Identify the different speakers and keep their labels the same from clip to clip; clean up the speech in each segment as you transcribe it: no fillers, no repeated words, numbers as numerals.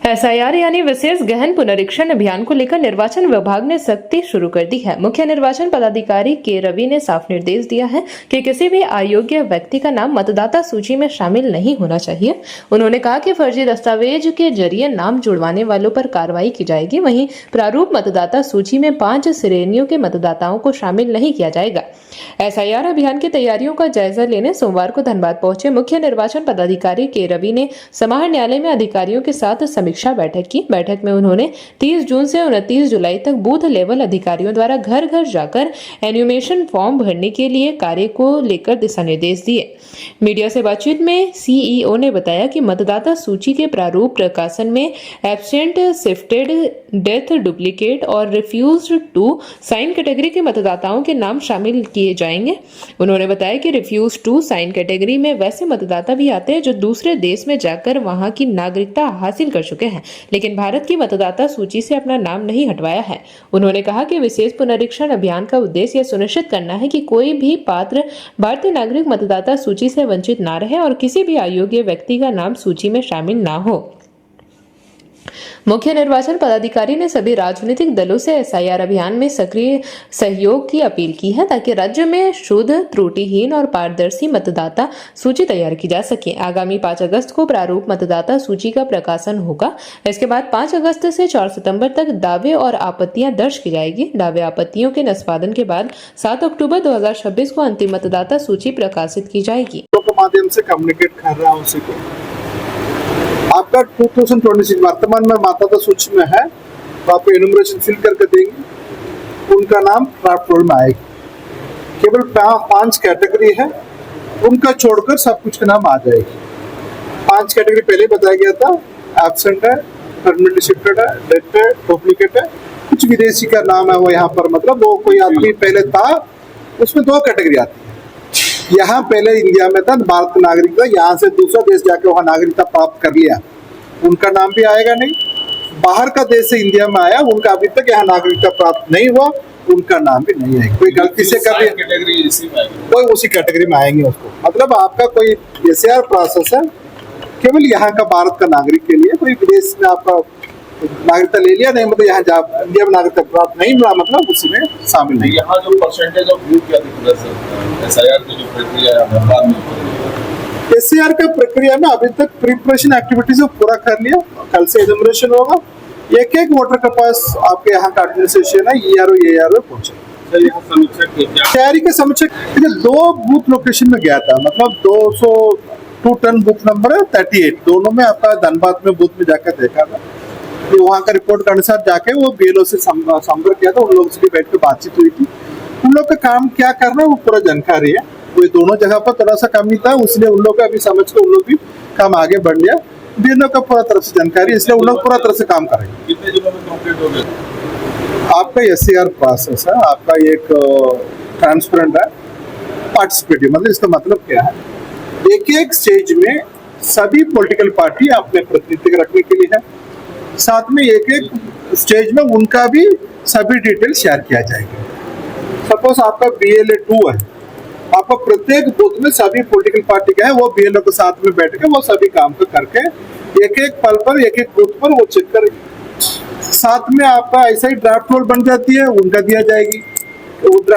Speaker 1: SIR यानी विशेष गहन पुनरीक्षण अभियान को लेकर निर्वाचन विभाग ने सख्ती शुरू कर दी है। मुख्य निर्वाचन पदाधिकारी के रवि ने साफ निर्देश दिया है कि किसी भी अयोग्य व्यक्ति का नाम मतदाता सूची में शामिल नहीं होना चाहिए। उन्होंने कहा कि फर्जी दस्तावेज के जरिए नाम जुड़वाने वालों पर कार्रवाई की जाएगी। वहीं प्रारूप मतदाता सूची में 5 श्रेणियों के मतदाताओं को शामिल नहीं किया जाएगा। एसआईआर अभियान की तैयारियों का जायजा लेने सोमवार को धनबाद पहुंचे मुख्य निर्वाचन पदाधिकारी के रवि ने समाहर न्यायालय में अधिकारियों के साथ समीक्षा बैठक की। बैठक में उन्होंने 30 जून से 29 जुलाई तक बूथ लेवल अधिकारियों द्वारा घर घर जाकर एन्यूमेशन फॉर्म भरने के लिए कार्य को लेकर दिशा निर्देश दिए। मीडिया से बातचीत में सीईओ ने बताया कि मतदाता सूची के प्रारूप प्रकाशन में एब्सेंट, शिफ्टेड, डेथ, डुप्लीकेट और रिफ्यूज्ड टू साइन कैटेगरी के मतदाताओं के नाम शामिल किए जाएंगे। उन्होंने बताया कि रिफ्यूज टू साइन कैटेगरी में वैसे मतदाता भी आते हैं जो दूसरे देश में जाकर वहां की नागरिकता हासिल कर चुके हैं, लेकिन भारत की मतदाता सूची से अपना नाम नहीं हटवाया है। उन्होंने कहा कि विशेष पुनरीक्षण अभियान का उद्देश्य यह सुनिश्चित करना है कि कोई भी पात्र भारतीय नागरिक मतदाता सूची से वंचित न रहे और किसी भी अयोग्य व्यक्ति का नाम सूची में शामिल न हो। मुख्य निर्वाचन पदाधिकारी ने सभी राजनीतिक दलों से एसआईआर अभियान में सक्रिय सहयोग की अपील की है ताकि राज्य में शुद्ध, त्रुटिहीन और पारदर्शी मतदाता सूची तैयार की जा सके। आगामी 5 अगस्त को प्रारूप मतदाता सूची का प्रकाशन होगा। इसके बाद 5 अगस्त से 4 सितंबर तक दावे और आपत्तियां दर्ज की जाएगी। दावे आपत्तियों के निष्पादन के बाद 7 अक्टूबर 2026 को अंतिम मतदाता सूची प्रकाशित की जाएगी।
Speaker 2: माध्यम से कम्युनिकेट कर रहा हूँ उसी को। आपका 2026 वर्तमान में मतदाता सूची में है, तो आपको एनुमरेशन फिल करके देंगे, उनका नाम ड्राफ्ट रोल में आएगी। केवल 5 कैटेगरी है, उनका छोड़कर सब कुछ का नाम आ जाएगी। 5 कैटेगरी पहले बताया गया था, एब्सेंट है, परमानेंटली शिफ्टेड है, डेथ है, डुप्लीकेट है, कुछ विदेशी का नाम है वो यहाँ पर, मतलब वो कोई आदमी पहले था, उसमें 2 कैटेगरी आती है। यहाँ पहले इंडिया में था भारत का नागरिक था, यहाँ से दूसरा देश जाके वहाँ नागरिकता प्राप्त कर लिया, उनका नाम भी आएगा नहीं। बाहर का देश से इंडिया में आया, उनका अभी तक यहाँ नागरिकता प्राप्त नहीं हुआ, उनका नाम भी नहीं आएगा। कोई गलती से कभी कोई उसी कैटेगरी में आएंगे उसको, मतलब आपका कोई एसआईआर प्रोसेस है केवल यहाँ का भारत का नागरिक के लिए। कोई विदेश में आपका नागरिकता ले लिया नहीं, मतलब यहाँ इंडिया में नागरिकता प्राप्त नहीं मिला, मतलब उसी में शामिल नहीं।
Speaker 3: यहाँ जो परसेंटेज ऑफ यूथ क्या दिख रहा है एसआईआर की जो प्रक्रिया है,
Speaker 2: एसआईआर का प्रक्रिया में अभी तक प्रिपरेशन एक्टिविटीज पूरा कर लिया। कल से एनुमरेशन होगा। एक वोटर के पास आपके यहाँ का एडमिनिस्ट्रेशन है, ERO पहुंचे। तैयारी के समीक्षा 2 बूथ लोकेशन में गया था, मतलब 202 टन बूथ नंबर है, 38 दोनों में आपका धनबाद में बूथ में जाकर देखा था। तो वहाँ का रिपोर्ट के अनुसार जाके वो BLO से संपर्क किया था, उन लोगों से बैठ के बातचीत हुई थी। उन लोग का काम क्या करना है वो पूरा जानकारी है। वो दोनों जगह पर थोड़ा सा कमी था, इसलिए उन लोग का अभी समझ के उन लोग भी काम आगे बढ़ लिया। BLO का पूरा तरफ से जानकारी, इसलिए उन लोग पूरा तरह से काम करेंगे।
Speaker 3: कितने जिलों में कंप्लीट हो गया
Speaker 2: आपका एसआईआर प्रोसेस है, आपका एक ट्रांसपेरेंट है, पार्टिसिपेटिव, मतलब इसका मतलब क्या है, एक स्टेज में सभी पॉलिटिकल पार्टी अपने प्रतिनिधित्व रखने के लिए है, साथ में एक स्टेज में उनका भी सभी डिटेल शेयर किया जाएगा। सपोज आपका BLA 2 है, आपको प्रत्येक बूथ में सभी पॉलिटिकल पार्टी का है, वो BLO के साथ में बैठ के वो सभी काम को करके एक पल पर एक बूथ पर वो चेक करेंगे। साथ में आपका ऐसा ही ड्राफ्ट रोल बन जाती है, उनका दिया जाएगी।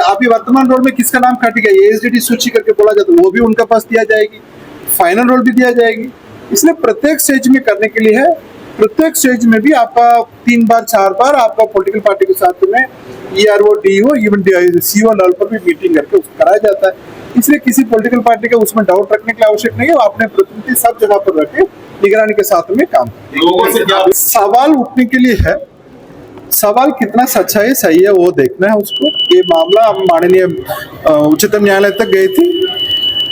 Speaker 2: अभी वर्तमान रोल में किसका नाम कट गया ASDD सूची करके बोला जाता है, वो भी उनका पास दिया जाएगी। फाइनल रोल भी दिया जाएगी। इसलिए प्रत्येक स्टेज में करने के लिए है, प्रत्येक स्टेज में भी आपका 3 बार 4 बार आपका पॉलिटिकल पार्टी के साथ में ERO, DO, even CO level पर भी मीटिंग करके उसको कराया जाता है। इसलिए किसी पॉलिटिकल पार्टी का उसमें डाउट रखने की आवश्यक नहीं है, वो अपने प्रतिनिधि सब जगह पर रखे निगरानी के साथ में काम करते। सवाल उठने के लिए है, सवाल कितना सच्चा है सही है वो देखना है उसको। ये मामला हम माननीय उच्चतम न्यायालय तक गए थे,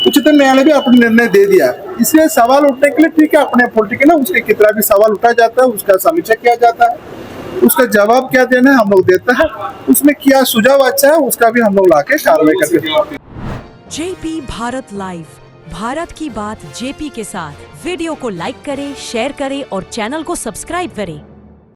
Speaker 2: उच्चतम न्यायालय भी अपना निर्णय दे दिया। इसलिए सवाल उठने के लिए ठीक है, अपने पॉलिटिकल है, उसके कितना भी सवाल उठाया जाता है, उसका समीक्षा किया जाता है, उसका जवाब क्या देना है हम लोग देता है, उसमें क्या सुझाव अच्छा है उसका भी हम लोग लाके कार्रवाई करते हैं।
Speaker 4: JP भारत लाइव, भारत की बात JP के साथ। वीडियो को लाइक करें, शेयर करें और चैनल को सब्सक्राइब करें।